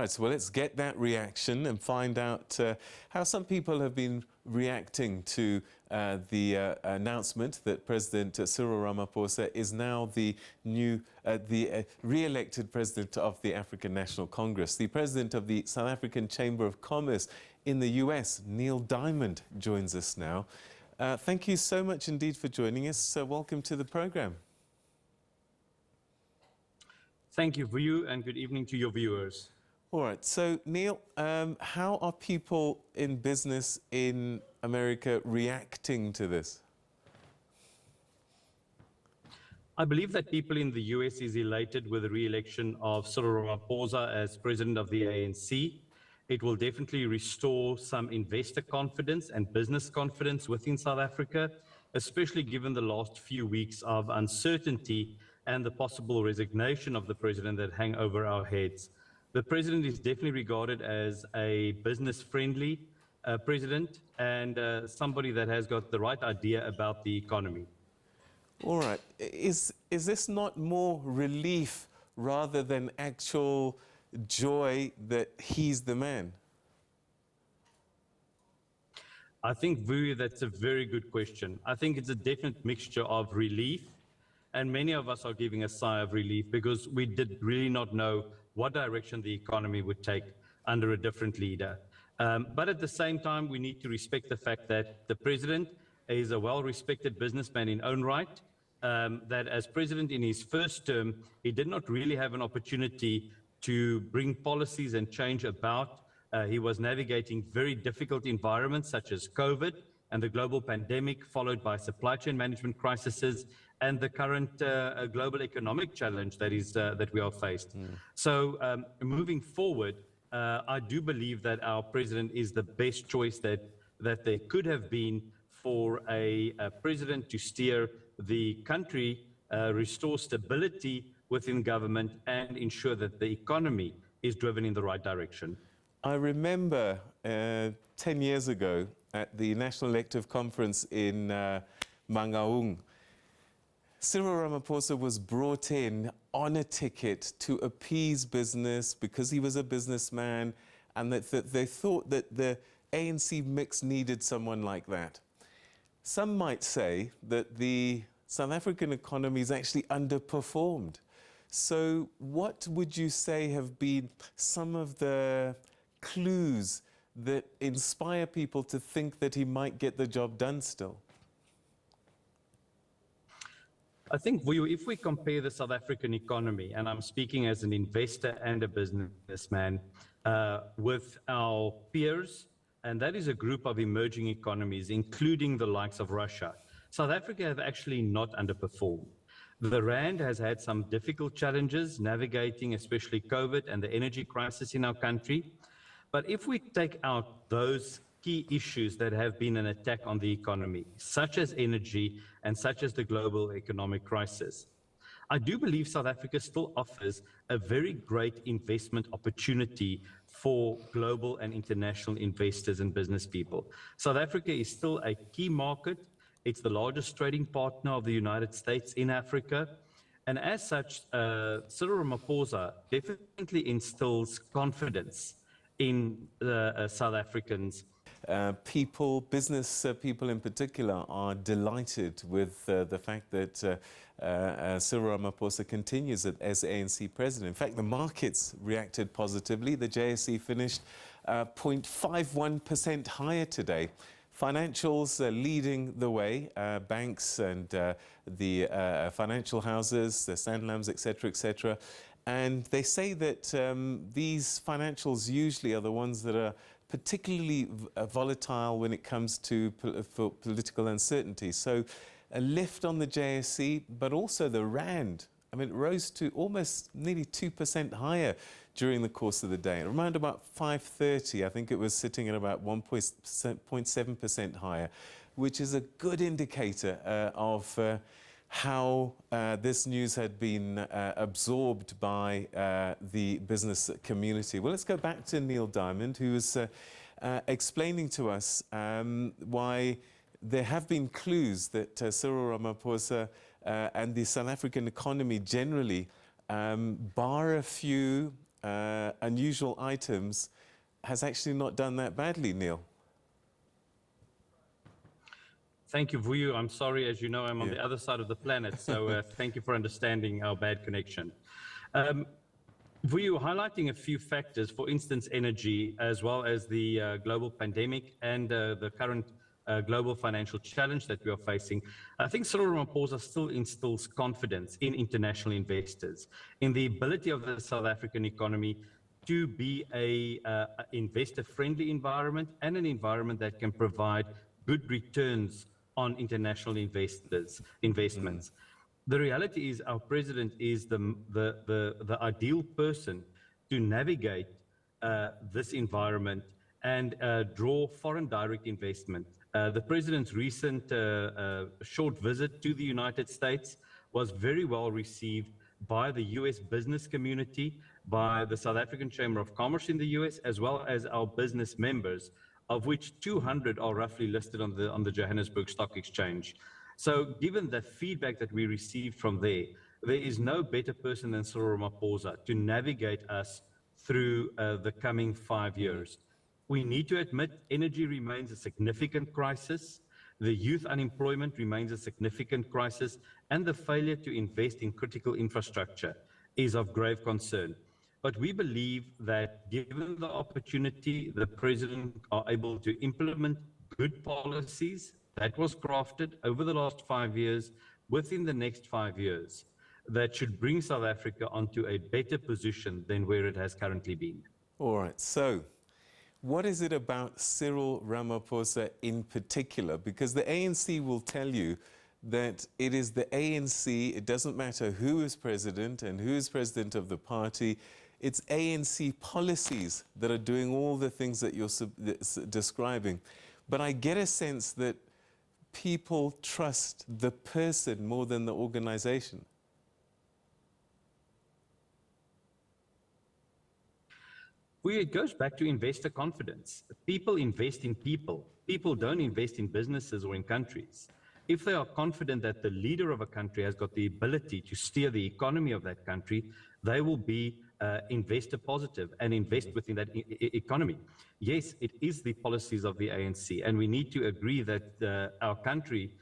right, well, let's get that reaction and find out how some people have been reacting to the announcement that President Cyril Ramaphosa is now the new, re-elected president of the African National Congress. The president of the South African Chamber of Commerce in the US, Neil Diamond, joins us now. Thank you so much indeed for joining us. Welcome to the program. Thank you, Vu, and good evening to your viewers. All right, so Neil, how are people in business in America reacting to this? I believe that people in the US is elated with the re-election of Cyril Ramaphosa as president of the ANC. It will definitely restore some investor confidence and business confidence within South Africa, especially given the last few weeks of uncertainty and the possible resignation of the president that hang over our heads. The president is definitely regarded as a business-friendly president and somebody that has got the right idea about the economy. All right. Is this not more relief rather than actual joy that he's the man? I think, Vu, that's a very good question. I think it's a definite mixture of relief, and many of us are giving a sigh of relief because we did really not know what direction the economy would take under a different leader. But at the same time, we need to respect the fact that the president is a well-respected businessman in own right, that as president in his first term, he did not really have an opportunity to bring policies and change about. He was navigating very difficult environments such as COVID and the global pandemic, followed by supply chain management crises and the current global economic challenge that we are faced. So moving forward, I do believe that our president is the best choice that there could have been for a president to steer the country, restore stability within government, and ensure that the economy is driven in the right direction. I remember 10 years ago at the National Elective Conference in Mangaung, Cyril Ramaphosa was brought in on a ticket to appease business because he was a businessman, and that they thought that the ANC mix needed someone like that. Some might say that the South African economy is actually underperformed. So what would you say have been some of the clues that inspire people to think that he might get the job done still? I think if we compare the South African economy, and I'm speaking as an investor and a businessman, with our peers, and that is a group of emerging economies, including the likes of Russia, South Africa have actually not underperformed. The Rand has had some difficult challenges navigating, especially COVID and the energy crisis in our country. But if we take out those key issues that have been an attack on the economy, such as energy and such as the global economic crisis, I do believe South Africa still offers a very great investment opportunity for global and international investors and business people. South Africa is still a key market. It's the largest trading partner of the United States in Africa. And as such, Cyril Ramaphosa definitely instills confidence in South Africans. Business people in particular, are delighted with the fact that Cyril Ramaphosa continues as ANC president. In fact, the markets reacted positively. The JSE finished 0.51% higher today. Financials leading the way, banks and the financial houses, the Sanlams, etc., etc. And they say that these financials usually are the ones that are particularly volatile when it comes to political uncertainty. So a lift on the JSE, but also the Rand. I mean, it rose to almost nearly 2% higher during the course of the day. Around about 5:30, I think it was sitting at about 1.7% higher, which is a good indicator of how this news had been absorbed by the business community. Well, let's go back to Neil Diamond, who was explaining to us why there have been clues that Cyril Ramaphosa and the South African economy generally, bar a few unusual items has actually not done that badly, Neil. Thank you, Vuyo. I'm sorry, as you know, I'm on Yeah. the other side of the planet, so thank you for understanding our bad connection. Vuyo, highlighting a few factors, for instance, energy, as well as the global pandemic and the current global financial challenge that we are facing, I think Cyril Ramaphosa still instills confidence in international investors, in the ability of the South African economy to be a investor-friendly environment and an environment that can provide good returns on international investments. The reality is our president is the ideal person to navigate this environment and draw foreign direct investment. The president's recent short visit to the United States was very well received by the US business community, by the South African Chamber of Commerce in the US, as well as our business members, of which 200 are roughly listed on the Johannesburg Stock Exchange. So given the feedback that we received from there is no better person than Cyril Ramaphosa to navigate us through the coming 5 years. We need to admit energy remains a significant crisis. The youth unemployment remains a significant crisis, and the failure to invest in critical infrastructure is of grave concern. But we believe that given the opportunity, the president are able to implement good policies that was crafted over the last 5 years within the next 5 years that should bring South Africa onto a better position than where it has currently been. All right, so what is it about Cyril Ramaphosa in particular? Because the ANC will tell you that it is the ANC, it doesn't matter who is president and who is president of the party, it's ANC policies that are doing all the things that you're describing. But I get a sense that people trust the person more than the organization. Well, it goes back to investor confidence. People invest in people. People don't invest in businesses or in countries. If they are confident that the leader of a country has got the ability to steer the economy of that country, they will be investor positive and invest within that economy. Yes, it is the policies of the ANC, and we need to agree that our country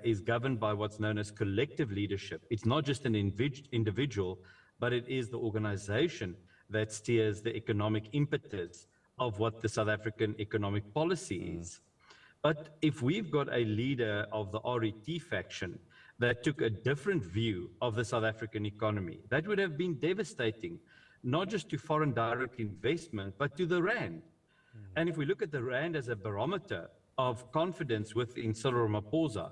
is governed by what's known as collective leadership. It's not just an individual, but it is the organization that steers the economic impetus of what the South African economic policy is. But if we've got a leader of the RET faction that took a different view of the South African economy, that would have been devastating, not just to foreign direct investment, but to the rand. And if we look at the rand as a barometer of confidence within Cyril Ramaphosa,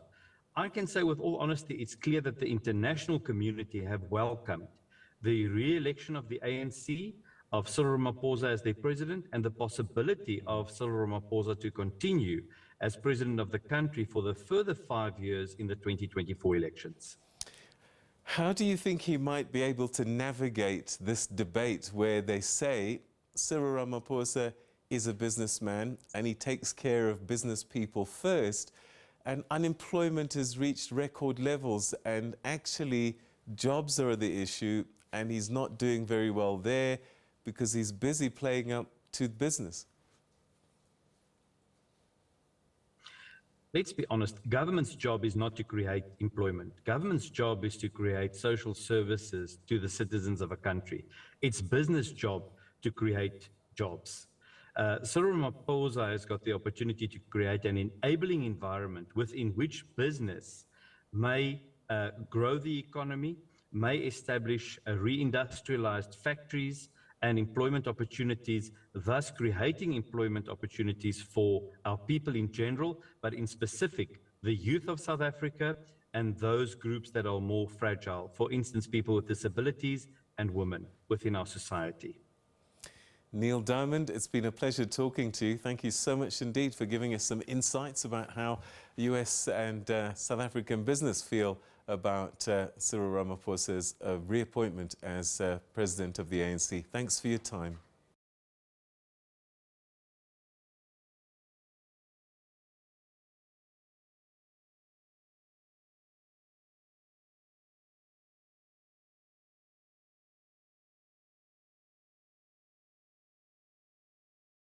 I can say with all honesty, it's clear that the international community have welcomed the re-election of the ANC, of Cyril Ramaphosa as their president, and the possibility of Cyril Ramaphosa to continue as president of the country for the further 5 years in the 2024 elections. How do you think he might be able to navigate this debate where they say Cyril Ramaphosa is a businessman and he takes care of business people first, and unemployment has reached record levels and actually jobs are the issue, and he's not doing very well there because he's busy playing up to business? Let's be honest, government's job is not to create employment. Government's job is to create social services to the citizens of a country. It's business' job to create jobs. Cyril Ramaphosa has got the opportunity to create an enabling environment within which business may grow the economy, may establish reindustrialized factories and employment opportunities, thus creating employment opportunities for our people in general, but in specific, the youth of South Africa and those groups that are more fragile, for instance, people with disabilities and women within our society. Neil Diamond, it's been a pleasure talking to you. Thank you so much indeed for giving us some insights about how US and South African business feel about Cyril Ramaphosa's reappointment as president of the ANC. Thanks for your time.